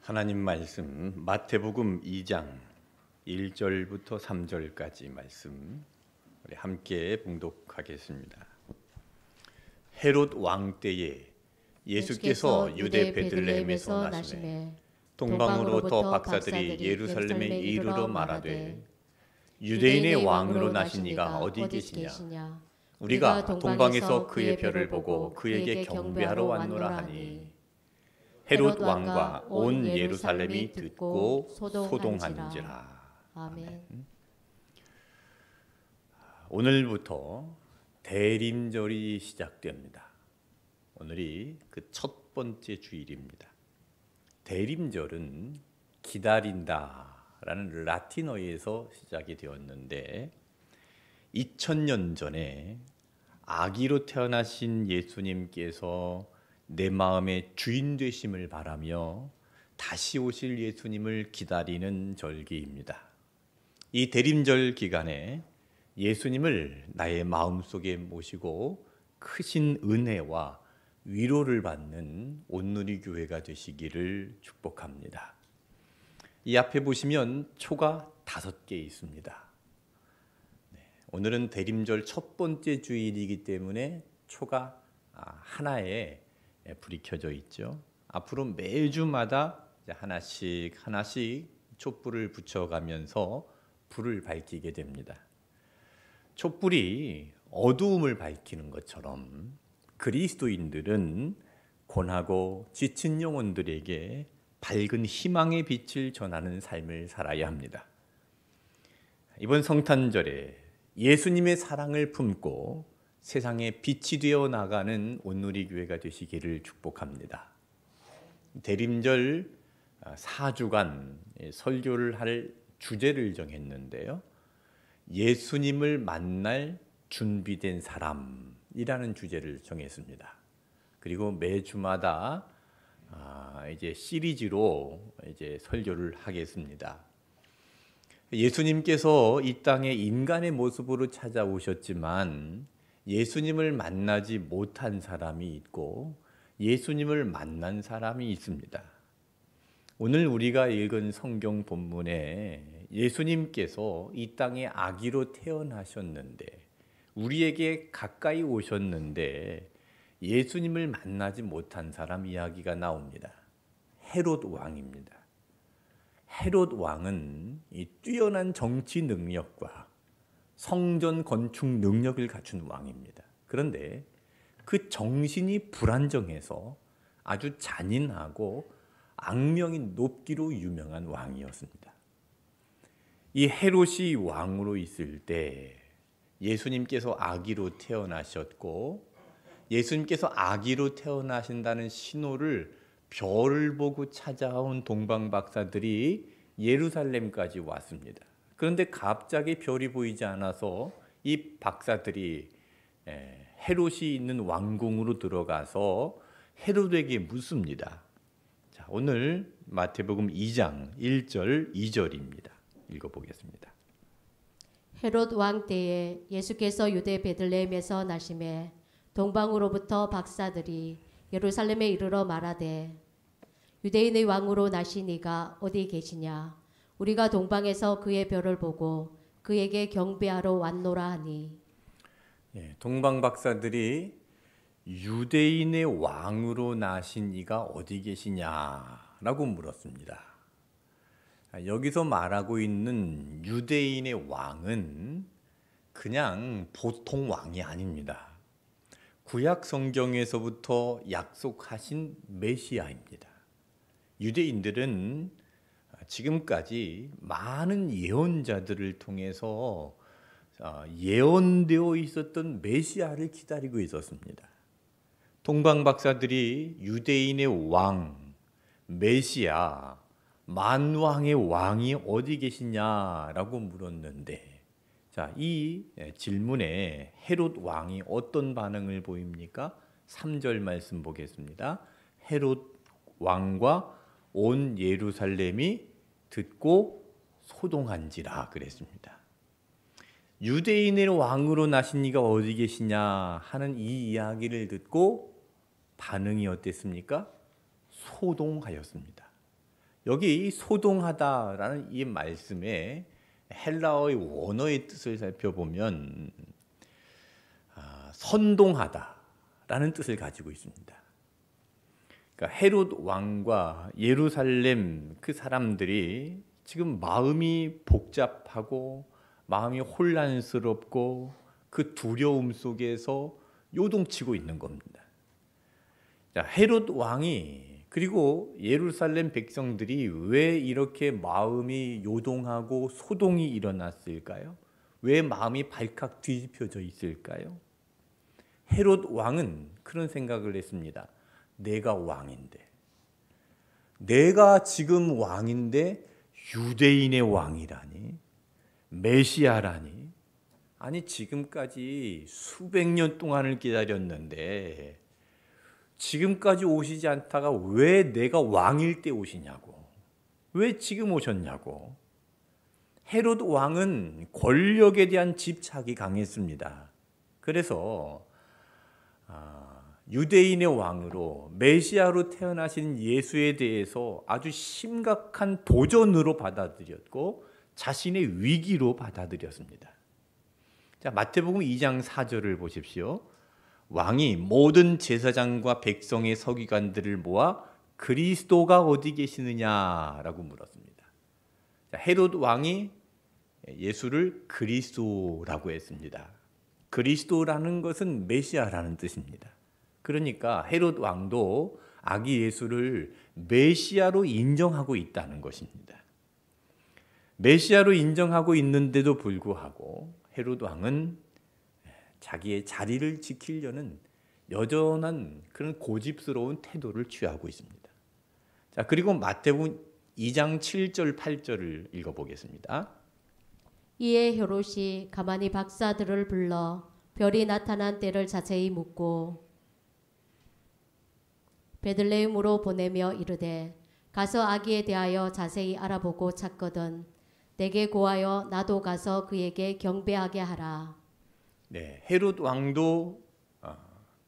하나님 말씀 마태복음 2장 1절부터 3절까지 말씀 우리 함께 봉독하겠습니다. 헤롯 왕 때에 예수께서 유대 베들레헴에서 나시매 동방으로부터 박사들이 예루살렘에 이르러 말하되 유대인의 왕으로 나신 이가 어디 계시냐? 우리가 동방에서 그의 별을 보고 그에게 경배하러 왔노라 하니 헤롯 왕과 온 예루살렘이 듣고 소동한지라. 아멘. 오늘부터 대림절이 시작됩니다. 오늘이 그 첫 번째 주일입니다. 대림절은 기다린다라는 라틴어에서 시작이 되었는데 2000년 전에 아기로 태어나신 예수님께서 내 마음의 주인 되심을 바라며 다시 오실 예수님을 기다리는 절기입니다. 이 대림절 기간에 예수님을 나의 마음속에 모시고 크신 은혜와 위로를 받는 온누리교회가 되시기를 축복합니다. 이 앞에 보시면 초가 5개 있습니다. 오늘은 대림절 첫 번째 주일이기 때문에 초가 하나에 불이 켜져 있죠. 앞으로 매주마다 하나씩 촛불을 붙여가면서 불을 밝히게 됩니다. 촛불이 어두움을 밝히는 것처럼 그리스도인들은 고나고 지친 영혼들에게 밝은 희망의 빛을 전하는 삶을 살아야 합니다. 이번 성탄절에 예수님의 사랑을 품고 세상에 빛이 되어 나가는 온누리교회가 되시기를 축복합니다. 대림절 4주간 설교를 할 주제를 정했는데요. 예수님을 만날 준비된 사람이라는 주제를 정했습니다. 그리고 매주마다 이제 시리즈로 이제 설교를 하겠습니다. 예수님께서 이 땅에 인간의 모습으로 찾아오셨지만 예수님을 만나지 못한 사람이 있고 예수님을 만난 사람이 있습니다. 오늘 우리가 읽은 성경 본문에 예수님께서 이 땅에 아기로 태어나셨는데 우리에게 가까이 오셨는데 예수님을 만나지 못한 사람 이야기가 나옵니다. 헤롯 왕입니다. 헤롯 왕은 이 뛰어난 정치 능력과 성전 건축 능력을 갖춘 왕입니다. 그런데 그 정신이 불안정해서 아주 잔인하고 악명이 높기로 유명한 왕이었습니다. 이 헤롯이 왕으로 있을 때 예수님께서 아기로 태어나셨고 예수님께서 아기로 태어나신다는 신호를 별을 보고 찾아온 동방 박사들이 예루살렘까지 왔습니다. 그런데 갑자기 별이 보이지 않아서 이 박사들이 헤롯이 있는 왕궁으로 들어가서 헤롯에게 묻습니다. 자, 오늘 마태복음 2장 1절 2절입니다. 읽어보겠습니다. 헤롯 왕 때에 예수께서 유대 베들레헴에서 나시매 동방으로부터 박사들이 예루살렘에 이르러 말하되 유대인의 왕으로 나신 이가 어디 계시냐? 우리가 동방에서 그의 별을 보고 그에게 경배하러 왔노라 하니. 동방 박사들이 유대인의 왕으로 나신 이가 어디 계시냐라고 물었습니다. 여기서 말하고 있는 유대인의 왕은 그냥 보통 왕이 아닙니다. 구약 성경에서부터 약속하신 메시아입니다. 유대인들은 지금까지 많은 예언자들을 통해서 예언되어 있었던 메시아를 기다리고 있었습니다. 동방 박사들이 유대인의 왕, 메시아, 만왕의 왕이 어디 계시냐라고 물었는데, 자, 이 질문에 헤롯 왕이 어떤 반응을 보입니까? 3절 말씀 보겠습니다. 헤롯 왕과 온 예루살렘이 듣고 소동한지라 그랬습니다. 유대인의 왕으로 나신 이가 어디 계시냐 하는 이 이야기를 듣고 반응이 어땠습니까? 소동하였습니다. 여기 소동하다라는 이 말씀의 헬라어의 원어의 뜻을 살펴보면 선동하다라는 뜻을 가지고 있습니다. 그러니까 헤롯 왕과 예루살렘 그 사람들이 지금 마음이 복잡하고 마음이 혼란스럽고 그 두려움 속에서 요동치고 있는 겁니다. 자, 헤롯 왕이 그리고 예루살렘 백성들이 왜 이렇게 마음이 요동하고 소동이 일어났을까요? 왜 마음이 발칵 뒤집혀져 있을까요? 헤롯 왕은 그런 생각을 했습니다. 내가 왕인데, 내가 지금 왕인데 유대인의 왕이라니, 메시아라니, 아니 지금까지 수백 년 동안을 기다렸는데 지금까지 오시지 않다가 왜 내가 왕일 때 오시냐고, 왜 지금 오셨냐고. 헤롯 왕은 권력에 대한 집착이 강했습니다. 그래서 유대인의 왕으로 메시아로 태어나신 예수에 대해서 아주 심각한 도전으로 받아들였고 자신의 위기로 받아들였습니다. 자, 마태복음 2장 4절을 보십시오. 왕이 모든 제사장과 백성의 서기관들을 모아 그리스도가 어디 계시느냐라고 물었습니다. 자, 헤롯 왕이 예수를 그리스도라고 했습니다. 그리스도라는 것은 메시아라는 뜻입니다. 그러니까 헤롯 왕도 아기 예수를 메시아로 인정하고 있다는 것입니다. 메시아로 인정하고 있는데도 불구하고 헤롯 왕은 자기의 자리를 지키려는 여전한 그런 고집스러운 태도를 취하고 있습니다. 자, 그리고 마태복음 2장 7절 8절을 읽어보겠습니다. 이에 헤롯이 가만히 박사들을 불러 별이 나타난 때를 자세히 묻고 베들레헴으로 보내며 이르되 가서 아기에 대하여 자세히 알아보고 찾거든 내게 고하여 나도 가서 그에게 경배하게 하라. 네, 헤롯 왕도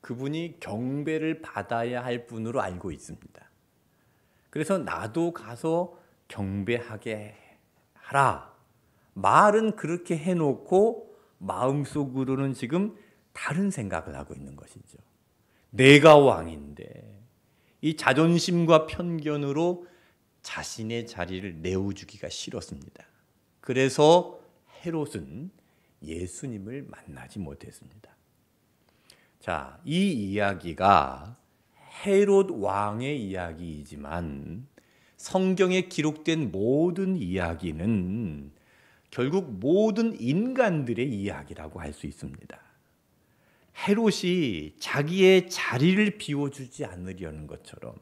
그분이 경배를 받아야 할 분으로 알고 있습니다. 그래서 나도 가서 경배하게 하라. 말은 그렇게 해놓고 마음속으로는 지금 다른 생각을 하고 있는 것이죠. 내가 왕인데 이 자존심과 편견으로 자신의 자리를 내어주기가 싫었습니다. 그래서 헤롯은 예수님을 만나지 못했습니다. 자, 이 이야기가 헤롯 왕의 이야기이지만 성경에 기록된 모든 이야기는 결국 모든 인간들의 이야기라고 할 수 있습니다. 헤롯이 자기의 자리를 비워주지 않으려는 것처럼,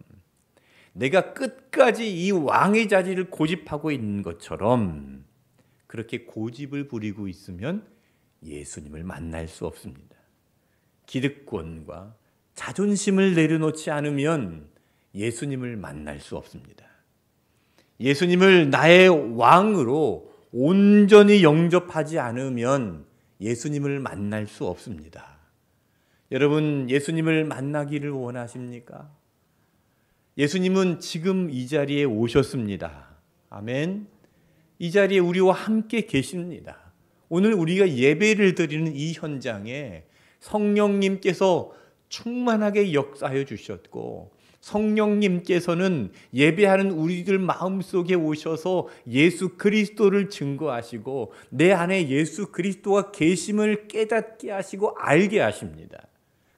내가 끝까지 이 왕의 자리를 고집하고 있는 것처럼 그렇게 고집을 부리고 있으면 예수님을 만날 수 없습니다. 기득권과 자존심을 내려놓지 않으면 예수님을 만날 수 없습니다. 예수님을 나의 왕으로 온전히 영접하지 않으면 예수님을 만날 수 없습니다. 여러분, 예수님을 만나기를 원하십니까? 예수님은 지금 이 자리에 오셨습니다. 아멘. 이 자리에 우리와 함께 계십니다. 오늘 우리가 예배를 드리는 이 현장에 성령님께서 충만하게 역사해 주셨고 성령님께서는 예배하는 우리들 마음속에 오셔서 예수 그리스도를 증거하시고 내 안에 예수 그리스도가 계심을 깨닫게 하시고 알게 하십니다.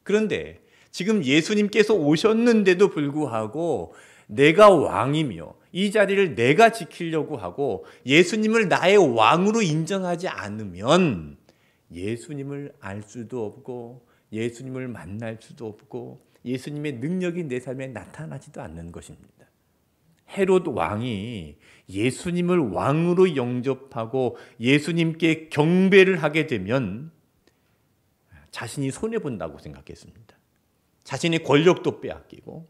그런데 지금 예수님께서 오셨는데도 불구하고 내가 왕이며 이 자리를 내가 지키려고 하고 예수님을 나의 왕으로 인정하지 않으면 예수님을 알 수도 없고 예수님을 만날 수도 없고 예수님의 능력이 내 삶에 나타나지도 않는 것입니다. 헤롯 왕이 예수님을 왕으로 영접하고 예수님께 경배를 하게 되면 자신이 손해본다고 생각했습니다. 자신의 권력도 빼앗기고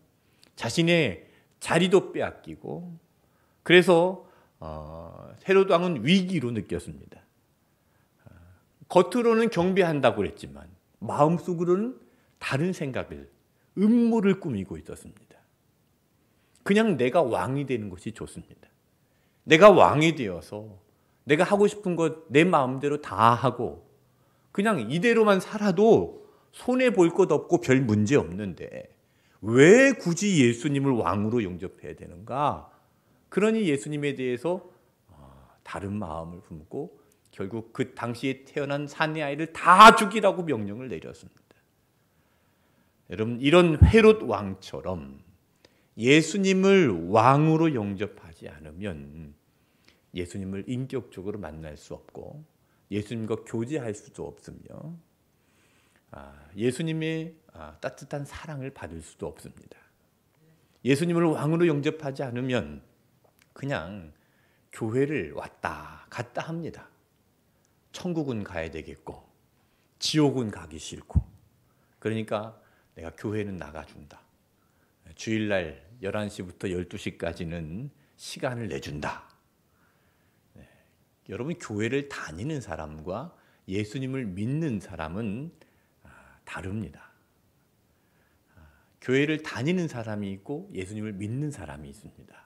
자신의 자리도 빼앗기고 그래서 헤롯 왕은 위기로 느꼈습니다. 겉으로는 경배한다고 그랬지만 마음속으로는 다른 생각을 음모를 꾸미고 있었습니다. 그냥 내가 왕이 되는 것이 좋습니다. 내가 왕이 되어서 내가 하고 싶은 것 내 마음대로 다 하고 그냥 이대로만 살아도 손해볼 것 없고 별 문제 없는데 왜 굳이 예수님을 왕으로 영접해야 되는가? 그러니 예수님에 대해서 다른 마음을 품고 결국 그 당시에 태어난 사내 아이를 다 죽이라고 명령을 내렸습니다. 여러분, 이런 헤롯 왕처럼 예수님을 왕으로 영접하지 않으면 예수님을 인격적으로 만날 수 없고 예수님과 교제할 수도 없으며 예수님의 따뜻한 사랑을 받을 수도 없습니다. 예수님을 왕으로 영접하지 않으면 그냥 교회를 왔다 갔다 합니다. 천국은 가야 되겠고 지옥은 가기 싫고 그러니까 내가 교회는 나가준다. 주일날 11시부터 12시까지는 시간을 내준다. 여러분, 교회를 다니는 사람과 예수님을 믿는 사람은 다릅니다. 교회를 다니는 사람이 있고 예수님을 믿는 사람이 있습니다.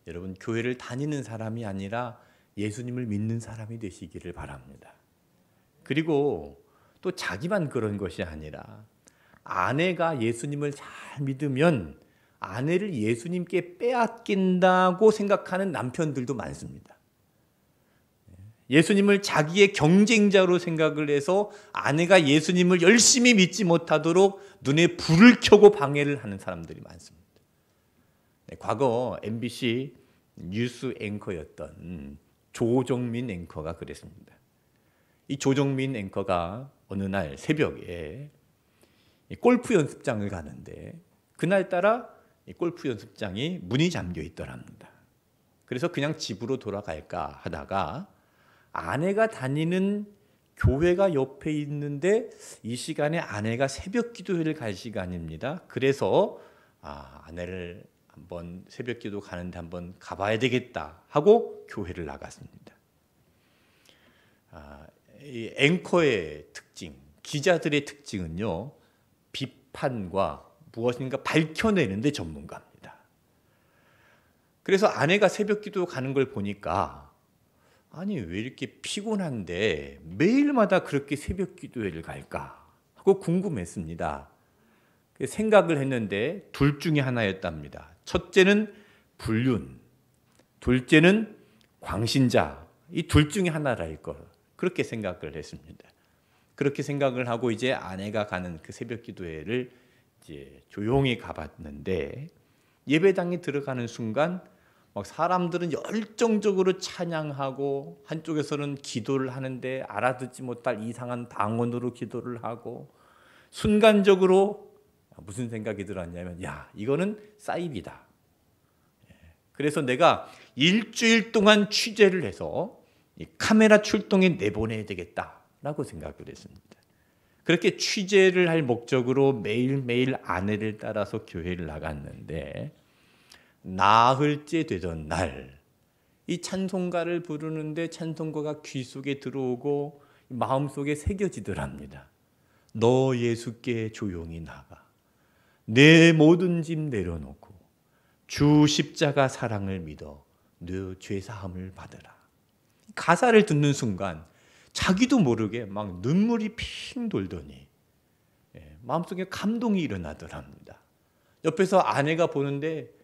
여러분, 교회를 다니는 사람이 아니라 예수님을 믿는 사람이 되시기를 바랍니다. 그리고 또 자기만 그런 것이 아니라 아내가 예수님을 잘 믿으면 아내를 예수님께 빼앗긴다고 생각하는 남편들도 많습니다. 예수님을 자기의 경쟁자로 생각을 해서 아내가 예수님을 열심히 믿지 못하도록 눈에 불을 켜고 방해를 하는 사람들이 많습니다. 과거 MBC 뉴스 앵커였던 조정민 앵커가 그랬습니다. 이 조정민 앵커가 어느 날 새벽에 골프 연습장을 가는데 그날따라 이 골프 연습장이 문이 잠겨 있더랍니다. 그래서 그냥 집으로 돌아갈까 하다가 아내가 다니는 교회가 옆에 있는데 이 시간에 아내가 새벽 기도회를 갈 시간입니다. 그래서 아내를 한번 새벽 기도 가는데 한번 가봐야 되겠다 하고 교회를 나갔습니다. 이 앵커의 특징, 기자들의 특징은요, 비판과 무엇인가 밝혀내는 데 전문가입니다. 그래서 아내가 새벽 기도 가는 걸 보니까 아니 왜 이렇게 피곤한데 매일마다 그렇게 새벽 기도회를 갈까 하고 궁금했습니다. 생각을 했는데 둘 중에 하나였답니다. 첫째는 불륜, 둘째는 광신자. 이 둘 중에 하나라일 걸 그렇게 생각을 했습니다. 그렇게 생각을 하고 이제 아내가 가는 그 새벽 기도회를 이제 조용히 가봤는데 예배당에 들어가는 순간 막 사람들은 열정적으로 찬양하고 한쪽에서는 기도를 하는데 알아듣지 못할 이상한 방언으로 기도를 하고 순간적으로 무슨 생각이 들었냐면 야, 이거는 사이비다. 그래서 내가 일주일 동안 취재를 해서 카메라 출동에 내보내야 되겠다라고 생각을 했습니다. 그렇게 취재를 할 목적으로 매일매일 아내를 따라서 교회를 나갔는데 나흘째 되던 날 이 찬송가를 부르는데 찬송가가 귀 속에 들어오고 마음속에 새겨지더랍니다. 너 예수께 조용히 나가 내 모든 짐 내려놓고 주 십자가 사랑을 믿어 너 죄사함을 받으라. 가사를 듣는 순간 자기도 모르게 막 눈물이 핑 돌더니 마음속에 감동이 일어나더랍니다. 옆에서 아내가 보는데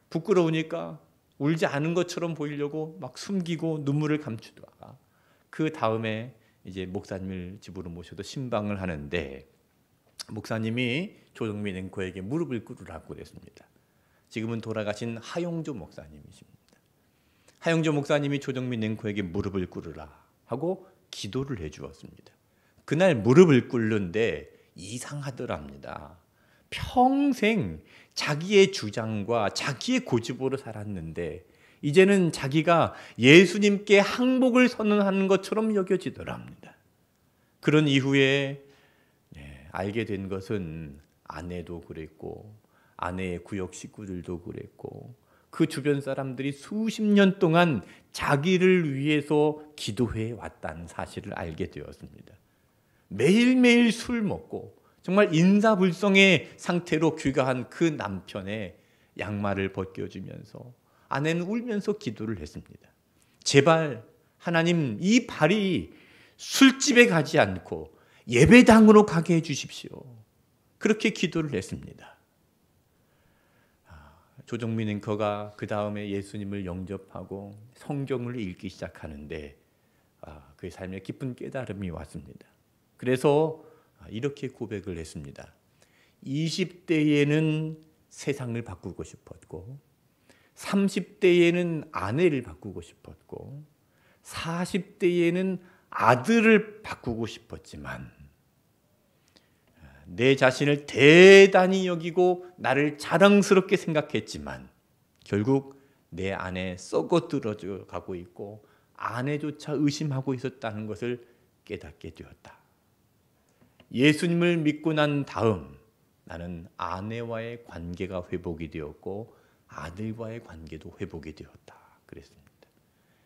부끄러우니까 울지 않은 것처럼 보이려고 막 숨기고 눈물을 감추다가 그 다음에 이제 목사님을 집으로 모셔도 신방을 하는데 목사님이 조정민 앵커에게 무릎을 꿇으라고 그랬습니다. 지금은 돌아가신 하용조 목사님이십니다. 하용조 목사님이 조정민 앵커에게 무릎을 꿇으라 하고 기도를 해주었습니다. 그날 무릎을 꿇는데 이상하더랍니다. 평생 자기의 주장과 자기의 고집으로 살았는데 이제는 자기가 예수님께 항복을 선언하는 것처럼 여겨지더랍니다. 그런 이후에 알게 된 것은 아내도 그랬고 아내의 구역 식구들도 그랬고 그 주변 사람들이 수십 년 동안 자기를 위해서 기도해 왔다는 사실을 알게 되었습니다. 매일매일 술 먹고 정말 인사불성의 상태로 귀가한 그 남편의 양말을 벗겨주면서 아내는 울면서 기도를 했습니다. 제발 하나님 이 발이 술집에 가지 않고 예배당으로 가게 해주십시오. 그렇게 기도를 했습니다. 조정민 앵커가 그 다음에 예수님을 영접하고 성경을 읽기 시작하는데 그의 삶에 깊은 깨달음이 왔습니다. 그래서 이렇게 고백을 했습니다. 20대에는 세상을 바꾸고 싶었고 30대에는 아내를 바꾸고 싶었고 40대에는 아들을 바꾸고 싶었지만 내 자신을 대단히 여기고 나를 자랑스럽게 생각했지만 결국 내 안에 썩어들어져 가고 있고 아내조차 의심하고 있었다는 것을 깨닫게 되었다. 예수님을 믿고 난 다음 나는 아내와의 관계가 회복이 되었고 아들과의 관계도 회복이 되었다. 그랬습니다.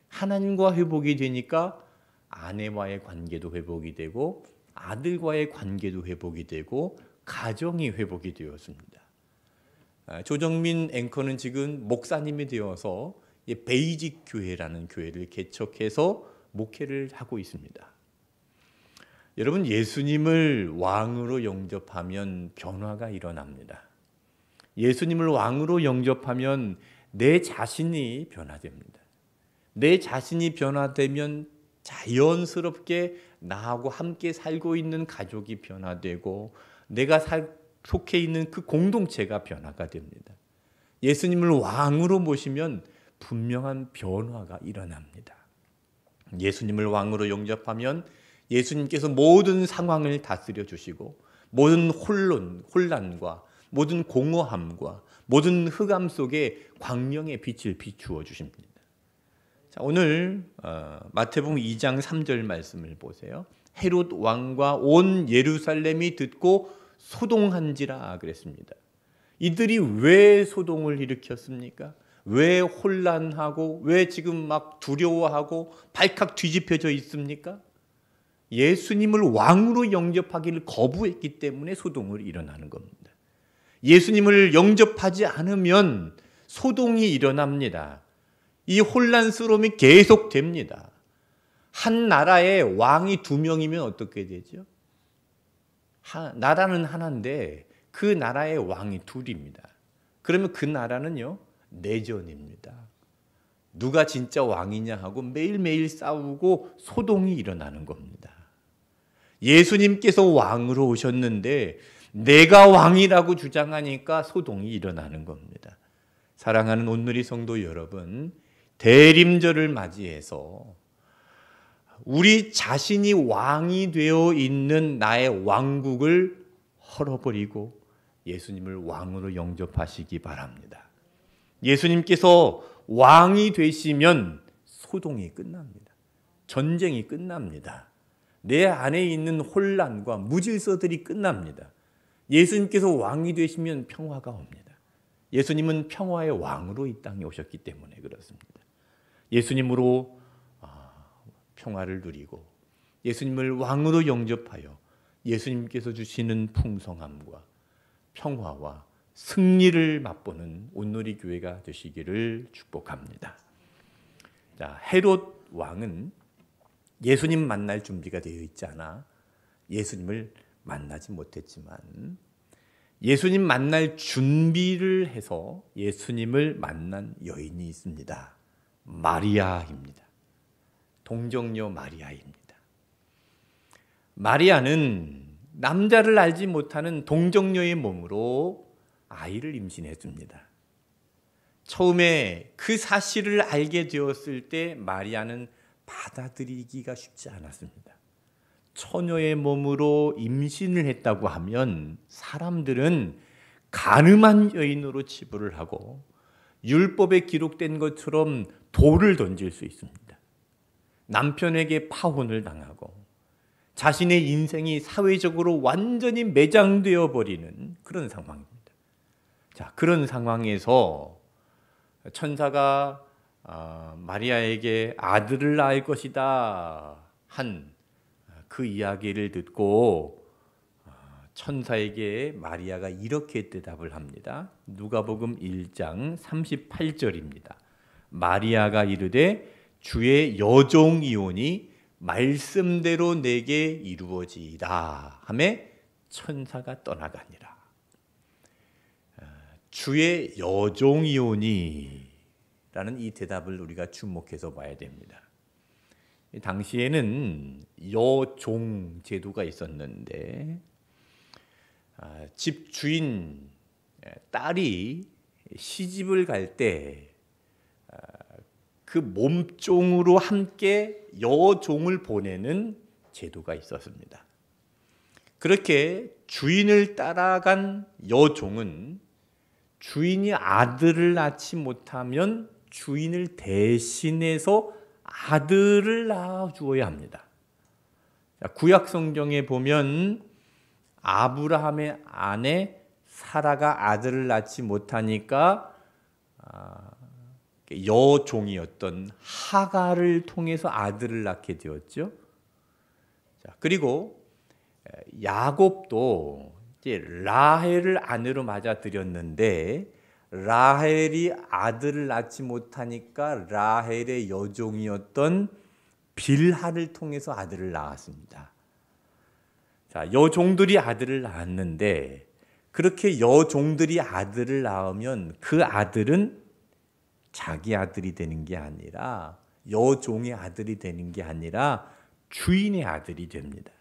하나님과 회복이 되니까 아내와의 관계도 회복이 되고 아들과의 관계도 회복이 되고 가정이 회복이 되었습니다. 조정민 앵커는 지금 목사님이 되어서 베이직 교회라는 교회를 개척해서 목회를 하고 있습니다. 여러분, 예수님을 왕으로 영접하면 변화가 일어납니다. 예수님을 왕으로 영접하면 내 자신이 변화됩니다. 내 자신이 변화되면 자연스럽게 나하고 함께 살고 있는 가족이 변화되고 내가 속해 있는 그 공동체가 변화가 됩니다. 예수님을 왕으로 모시면 분명한 변화가 일어납니다. 예수님을 왕으로 영접하면 예수님께서 모든 상황을 다스려 주시고 모든 혼란과 모든 공허함과 모든 흑암 속에 광명의 빛을 비추어 주십니다. 자, 오늘 마태복음 2장 3절 말씀을 보세요. 헤롯 왕과 온 예루살렘이 듣고 소동한지라 그랬습니다. 이들이 왜 소동을 일으켰습니까? 왜 혼란하고 왜 지금 막 두려워하고 발칵 뒤집혀져 있습니까? 예수님을 왕으로 영접하기를 거부했기 때문에 소동을 일어나는 겁니다. 예수님을 영접하지 않으면 소동이 일어납니다. 이 혼란스러움이 계속됩니다. 한 나라에 왕이 2명이면 어떻게 되죠? 나라는 하나인데 그 나라의 왕이 2입니다. 그러면 그 나라는요, 내전입니다. 누가 진짜 왕이냐 하고 매일매일 싸우고 소동이 일어나는 겁니다. 예수님께서 왕으로 오셨는데 내가 왕이라고 주장하니까 소동이 일어나는 겁니다. 사랑하는 온누리 성도 여러분, 대림절을 맞이해서 우리 자신이 왕이 되어 있는 나의 왕국을 헐어버리고 예수님을 왕으로 영접하시기 바랍니다. 예수님께서 왕이 되시면 소동이 끝납니다. 전쟁이 끝납니다. 내 안에 있는 혼란과 무질서들이 끝납니다. 예수님께서 왕이 되시면 평화가 옵니다. 예수님은 평화의 왕으로 이 땅에 오셨기 때문에 그렇습니다. 예수님으로 평화를 누리고 예수님을 왕으로 영접하여 예수님께서 주시는 풍성함과 평화와 승리를 맛보는 온누리 교회가 되시기를 축복합니다. 자, 헤롯 왕은 예수님 만날 준비가 되어 있지 않아 예수님을 만나지 못했지만 예수님 만날 준비를 해서 예수님을 만난 여인이 있습니다. 마리아입니다. 동정녀 마리아입니다. 마리아는 남자를 알지 못하는 동정녀의 몸으로 아이를 임신했습니다. 처음에 그 사실을 알게 되었을 때 마리아는 받아들이기가 쉽지 않았습니다. 처녀의 몸으로 임신을 했다고 하면 사람들은 간음한 여인으로 치부를 하고 율법에 기록된 것처럼 돌을 던질 수 있습니다. 남편에게 파혼을 당하고 자신의 인생이 사회적으로 완전히 매장되어 버리는 그런 상황입니다. 자, 그런 상황에서 천사가 마리아에게 아들을 낳을 것이다 한 그 이야기를 듣고 천사에게 마리아가 이렇게 대답을 합니다. 누가복음 1장 38절입니다. 마리아가 이르되 주의 여종이오니 말씀대로 내게 이루어지이다 하매 천사가 떠나가니라. 주의 여종이오니 라는 이 대답을 우리가 주목해서 봐야 됩니다. 당시에는 여종 제도가 있었는데 집 주인 딸이 시집을 갈 때 그 몸종으로 함께 여종을 보내는 제도가 있었습니다. 그렇게 주인을 따라간 여종은 주인이 아들을 낳지 못하면 주인을 대신해서 아들을 낳아주어야 합니다. 구약 성경에 보면 아브라함의 아내 사라가 아들을 낳지 못하니까 여종이었던 하갈을 통해서 아들을 낳게 되었죠. 그리고 야곱도 이제 라헬을 아내로 맞아들였는데 라헬이 아들을 낳지 못하니까 라헬의 여종이었던 빌하를 통해서 아들을 낳았습니다. 자, 여종들이 아들을 낳았는데 그렇게 여종들이 아들을 낳으면 그 아들은 자기 아들이 되는 게 아니라 여종의 아들이 되는 게 아니라 주인의 아들이 됩니다.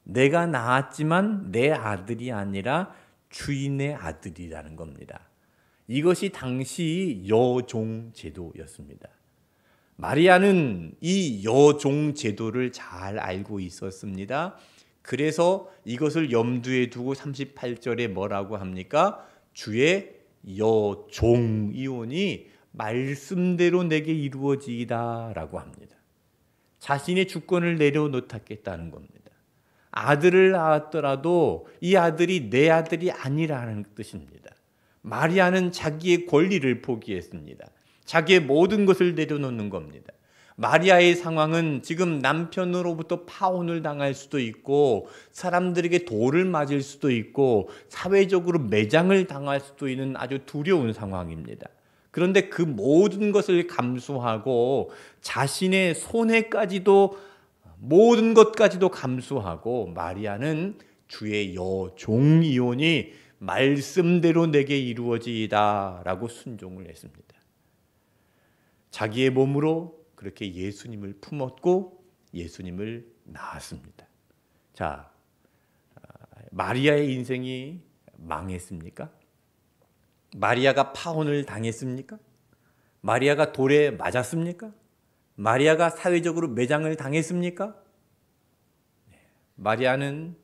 내가 낳았지만 내 아들이 아니라 주인의 아들이라는 겁니다. 이것이 당시 여종 제도였습니다. 마리아는 이 여종 제도를 잘 알고 있었습니다. 그래서 이것을 염두에 두고 38절에 뭐라고 합니까? 주의 여종이오니 말씀대로 내게 이루어지이다 라고 합니다. 자신의 주권을 내려놓겠다는 겁니다. 아들을 낳았더라도 이 아들이 내 아들이 아니라는 뜻입니다. 마리아는 자기의 권리를 포기했습니다. 자기의 모든 것을 내려놓는 겁니다. 마리아의 상황은 지금 남편으로부터 파혼을 당할 수도 있고 사람들에게 돌을 맞을 수도 있고 사회적으로 매장을 당할 수도 있는 아주 두려운 상황입니다. 그런데 그 모든 것을 감수하고 자신의 손해까지도 모든 것까지도 감수하고 마리아는 주의 여종이오니 말씀대로 내게 이루어지이다 라고 순종을 했습니다. 자기의 몸으로 그렇게 예수님을 품었고 예수님을 낳았습니다. 자, 마리아의 인생이 망했습니까? 마리아가 파혼을 당했습니까? 마리아가 돌에 맞았습니까? 마리아가 사회적으로 매장을 당했습니까? 마리아는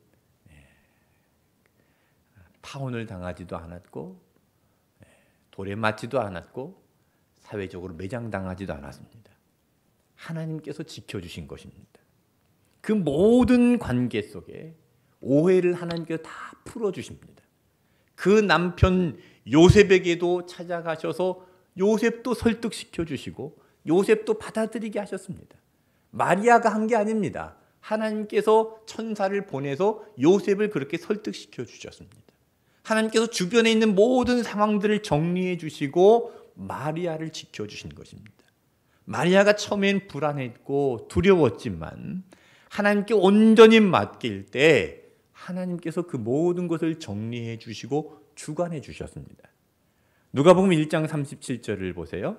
파혼을 당하지도 않았고 돌에 맞지도 않았고 사회적으로 매장당하지도 않았습니다. 하나님께서 지켜주신 것입니다. 그 모든 관계 속에 오해를 하나님께서 다 풀어주십니다. 그 남편 요셉에게도 찾아가셔서 요셉도 설득시켜 주시고 요셉도 받아들이게 하셨습니다. 마리아가 한 게 아닙니다. 하나님께서 천사를 보내서 요셉을 그렇게 설득시켜 주셨습니다. 하나님께서 주변에 있는 모든 상황들을 정리해 주시고 마리아를 지켜주신 것입니다. 마리아가 처음엔 불안했고 두려웠지만 하나님께 온전히 맡길 때 하나님께서 그 모든 것을 정리해 주시고 주관해 주셨습니다. 누가복음 1장 37절을 보세요.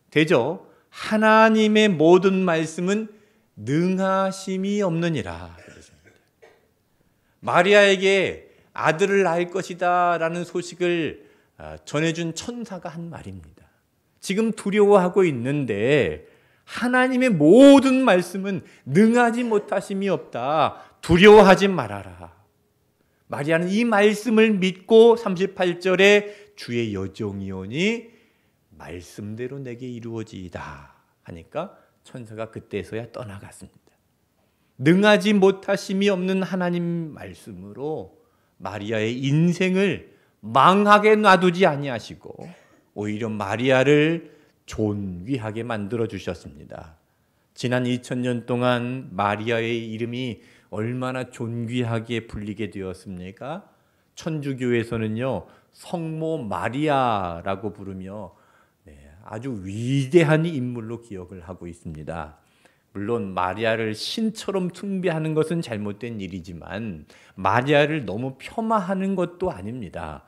대저 하나님의 모든 말씀은 능하심이 없느니라. 마리아에게 아들을 낳을 것이다 라는 소식을 전해준 천사가 한 말입니다. 지금 두려워하고 있는데 하나님의 모든 말씀은 능하지 못하심이 없다. 두려워하지 말아라. 마리아는 이 말씀을 믿고 38절에 주의 여종이오니 말씀대로 내게 이루어지이다 하니까 천사가 그때서야 떠나갔습니다. 능하지 못하심이 없는 하나님 말씀으로 마리아의 인생을 망하게 놔두지 아니하시고 오히려 마리아를 존귀하게 만들어 주셨습니다. 지난 2000년 동안 마리아의 이름이 얼마나 존귀하게 불리게 되었습니까? 천주교에서는요, 성모 마리아라고 부르며 아주 위대한 인물로 기억을 하고 있습니다. 물론 마리아를 신처럼 숭배하는 것은 잘못된 일이지만 마리아를 너무 폄하하는 것도 아닙니다.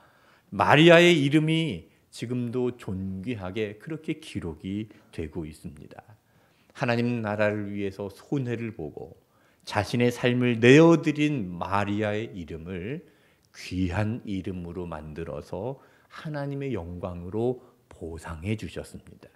마리아의 이름이 지금도 존귀하게 그렇게 기록이 되고 있습니다. 하나님 나라를 위해서 손해를 보고 자신의 삶을 내어드린 마리아의 이름을 귀한 이름으로 만들어서 하나님의 영광으로 보상해 주셨습니다.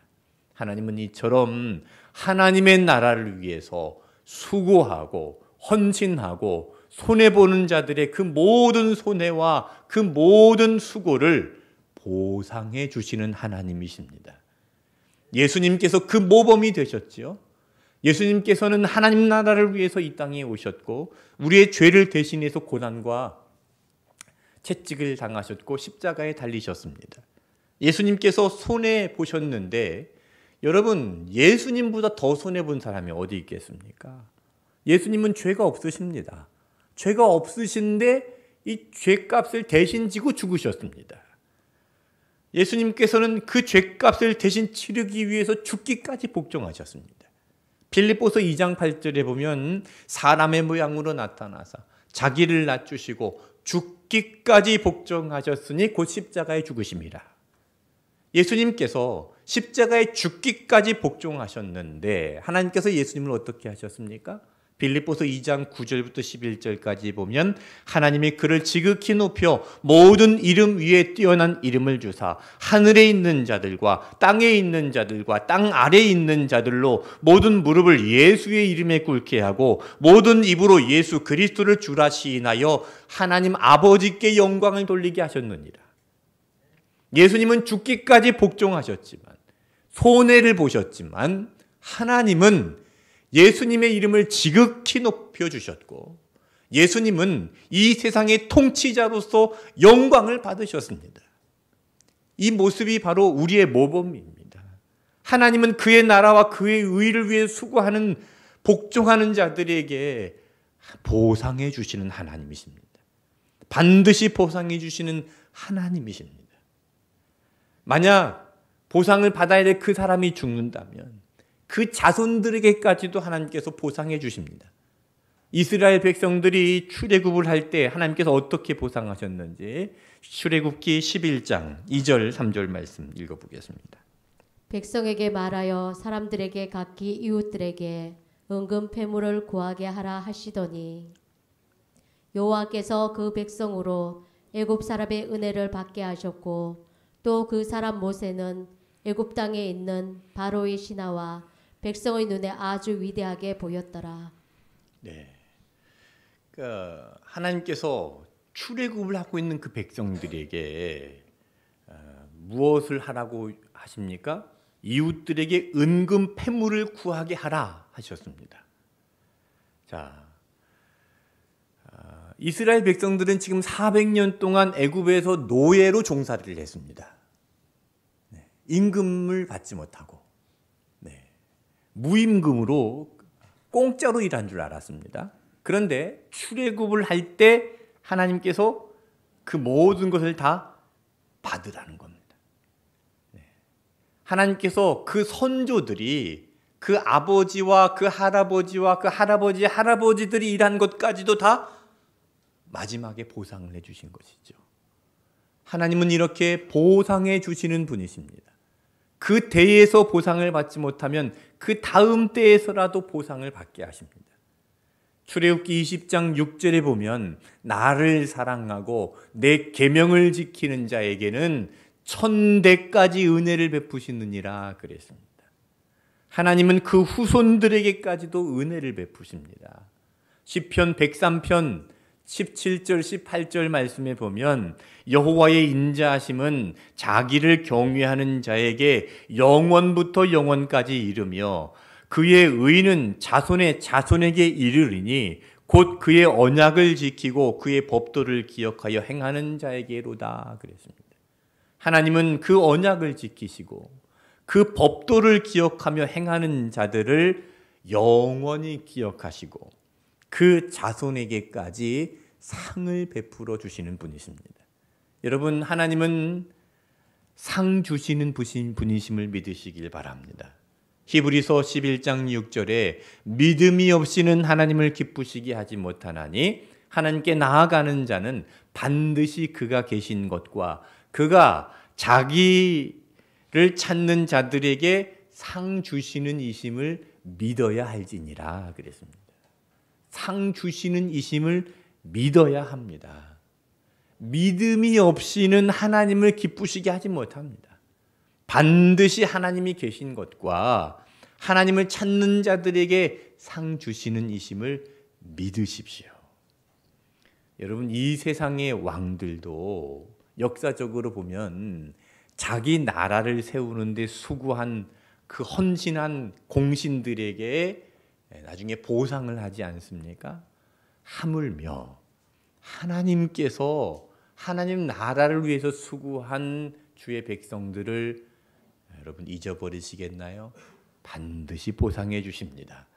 하나님은 이처럼 하나님의 나라를 위해서 수고하고 헌신하고 손해보는 자들의 그 모든 손해와 그 모든 수고를 보상해 주시는 하나님이십니다. 예수님께서 그 모범이 되셨지요. 예수님께서는 하나님 나라를 위해서 이 땅에 오셨고 우리의 죄를 대신해서 고난과 채찍을 당하셨고 십자가에 달리셨습니다. 예수님께서 손해 보셨는데 여러분, 예수님보다 더 손해 본 사람이 어디 있겠습니까? 예수님은 죄가 없으십니다. 죄가 없으신데 이 죄값을 대신 지고 죽으셨습니다. 예수님께서는 그 죄값을 대신 치르기 위해서 죽기까지 복종하셨습니다. 빌립보서 2장 8절에 보면 사람의 모양으로 나타나사 자기를 낮추시고 죽기까지 복종하셨으니 곧 십자가에 죽으심이라. 예수님께서 십자가에 죽기까지 복종하셨는데 하나님께서 예수님을 어떻게 하셨습니까? 빌립보서 2장 9절부터 11절까지 보면 하나님이 그를 지극히 높여 모든 이름 위에 뛰어난 이름을 주사 하늘에 있는 자들과 땅에 있는 자들과 땅 아래에 있는 자들로 모든 무릎을 예수의 이름에 꿇게 하고 모든 입으로 예수 그리스도를 주라 시인하여 하나님 아버지께 영광을 돌리게 하셨느니라. 예수님은 죽기까지 복종하셨지만 손해를 보셨지만 하나님은 예수님의 이름을 지극히 높여주셨고 예수님은 이 세상의 통치자로서 영광을 받으셨습니다. 이 모습이 바로 우리의 모범입니다. 하나님은 그의 나라와 그의 의를 위해 수고하는 복종하는 자들에게 보상해 주시는 하나님이십니다. 반드시 보상해 주시는 하나님이십니다. 만약 보상을 받아야 될 그 사람이 죽는다면 그 자손들에게까지도 하나님께서 보상해 주십니다. 이스라엘 백성들이 출애굽을 할 때 하나님께서 어떻게 보상하셨는지 출애굽기 11장 2절 3절 말씀 읽어보겠습니다. 백성에게 말하여 사람들에게 각기 이웃들에게 은금 패물을 구하게 하라 하시더니 여호와께서 그 백성으로 애굽 사람의 은혜를 받게 하셨고 또 그 사람 모세는 애굽 땅에 있는 바로의 신하와 백성의 눈에 아주 위대하게 보였더라. 네, 그러니까 하나님께서 출애굽을 하고 있는 그 백성들에게 무엇을 하라고 하십니까? 이웃들에게 은금 패물을 구하게 하라 하셨습니다. 자, 이스라엘 백성들은 지금 400년 동안 애굽에서 노예로 종살이를 했습니다. 네, 임금을 받지 못하고 무임금으로 공짜로 일한 줄 알았습니다. 그런데 출애굽을 할 때 하나님께서 그 모든 것을 다 받으라는 겁니다. 하나님께서 그 선조들이 그 아버지와 그 할아버지와 그 할아버지의 할아버지들이 일한 것까지도 다 마지막에 보상을 해주신 것이죠. 하나님은 이렇게 보상해 주시는 분이십니다. 그 때에서 보상을 받지 못하면 그 다음 때에서라도 보상을 받게 하십니다. 출애굽기 20장 6절에 보면 나를 사랑하고 내 계명을 지키는 자에게는 1000대까지 은혜를 베푸시느니라 그랬습니다. 하나님은 그 후손들에게까지도 은혜를 베푸십니다. 시편 103편 17절 18절 말씀에 보면 여호와의 인자하심은 자기를 경외하는 자에게 영원부터 영원까지 이르며 그의 의는 자손의 자손에게 이르리니 곧 그의 언약을 지키고 그의 법도를 기억하여 행하는 자에게로다 그랬습니다. 하나님은 그 언약을 지키시고 그 법도를 기억하며 행하는 자들을 영원히 기억하시고 그 자손에게까지 상을 베풀어 주시는 분이십니다. 여러분, 하나님은 상 주시는 분이심을 믿으시길 바랍니다. 히브리서 11장 6절에 믿음이 없이는 하나님을 기쁘시게 하지 못하나니 하나님께 나아가는 자는 반드시 그가 계신 것과 그가 자기를 찾는 자들에게 상 주시는 이심을 믿어야 할지니라 그랬습니다. 상 주시는 이심을 믿어야 합니다. 믿음이 없이는 하나님을 기쁘시게 하지 못합니다. 반드시 하나님이 계신 것과 하나님을 찾는 자들에게 상 주시는 이심을 믿으십시오. 여러분, 이 세상의 왕들도 역사적으로 보면 자기 나라를 세우는데 수고한 그 헌신한 공신들에게 나중에 보상을 하지 않습니까? 하물며 하나님께서 하나님 나라를 위해서 수고한 주의 백성들을 여러분 잊어버리시겠나요? 반드시 보상해 주십니다.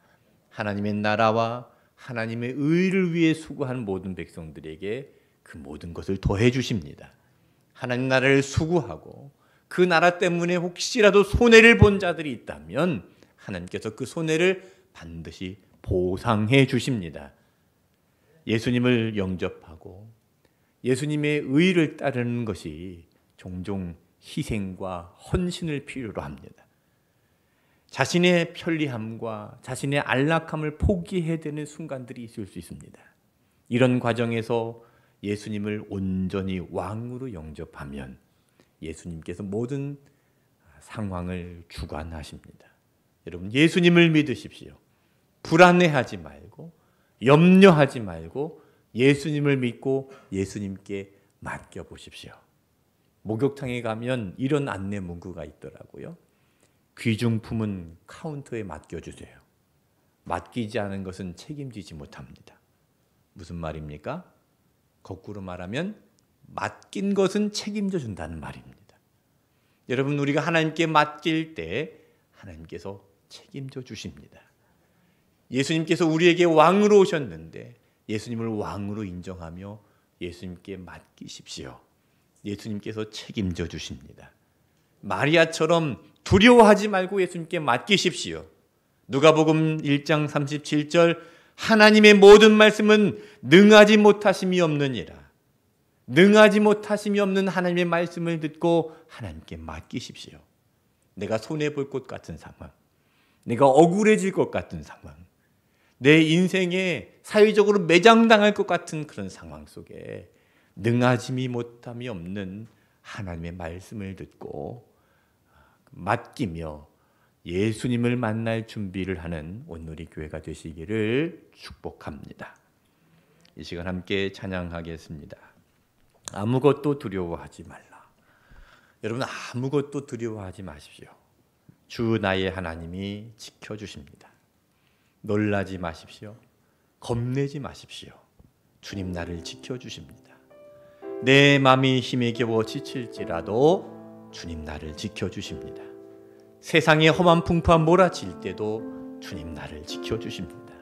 하나님의 나라와 하나님의 의를 위해 수고한 모든 백성들에게 그 모든 것을 더해 주십니다. 하나님 나라를 수고하고 그 나라 때문에 혹시라도 손해를 본 자들이 있다면 하나님께서 그 손해를 반드시 보상해 주십니다. 예수님을 영접하고 예수님의 의를 따르는 것이 종종 희생과 헌신을 필요로 합니다. 자신의 편리함과 자신의 안락함을 포기해야 되는 순간들이 있을 수 있습니다. 이런 과정에서 예수님을 온전히 왕으로 영접하면 예수님께서 모든 상황을 주관하십니다. 여러분, 예수님을 믿으십시오. 불안해하지 말고 염려하지 말고 예수님을 믿고 예수님께 맡겨보십시오. 목욕탕에 가면 이런 안내 문구가 있더라고요. 귀중품은 카운터에 맡겨주세요. 맡기지 않은 것은 책임지지 못합니다. 무슨 말입니까? 거꾸로 말하면 맡긴 것은 책임져 준다는 말입니다. 여러분, 우리가 하나님께 맡길 때 하나님께서 책임져 주십니다. 예수님께서 우리에게 왕으로 오셨는데 예수님을 왕으로 인정하며 예수님께 맡기십시오. 예수님께서 책임져 주십니다. 마리아처럼 두려워하지 말고 예수님께 맡기십시오. 누가복음 1장 37절 하나님의 모든 말씀은 능하지 못하심이 없느니라. 능하지 못하심이 없는 하나님의 말씀을 듣고 하나님께 맡기십시오. 내가 손해볼 것 같은 상황, 내가 억울해질 것 같은 상황, 내 인생에 사회적으로 매장당할 것 같은 그런 상황 속에 능하지 못함이 없는 하나님의 말씀을 듣고 맡기며 예수님을 만날 준비를 하는 오늘의 교회가 되시기를 축복합니다. 이 시간 함께 찬양하겠습니다. 아무것도 두려워하지 말라. 여러분, 아무것도 두려워하지 마십시오. 주 나의 하나님이 지켜주십니다. 놀라지 마십시오. 겁내지 마십시오. 주님 나를 지켜주십니다. 내 마음이 힘에 겨워 지칠지라도 주님 나를 지켜주십니다. 세상의 험한 풍파 몰아칠 때도 주님 나를 지켜주십니다.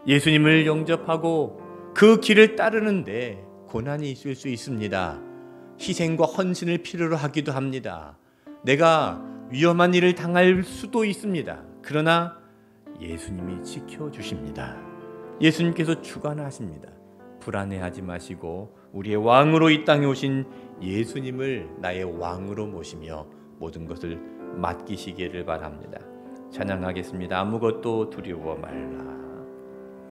예수님을 영접하고 그 길을 따르는데 고난이 있을 수 있습니다. 희생과 헌신을 필요로 하기도 합니다. 내가 위험한 일을 당할 수도 있습니다. 그러나 예수님이 지켜주십니다. 예수님께서 주관하십니다. 불안해하지 마시고 우리의 왕으로 이 땅에 오신 예수님을 나의 왕으로 모시며 모든 것을 맡기시기를 바랍니다. 찬양하겠습니다. 아무것도 두려워 말라.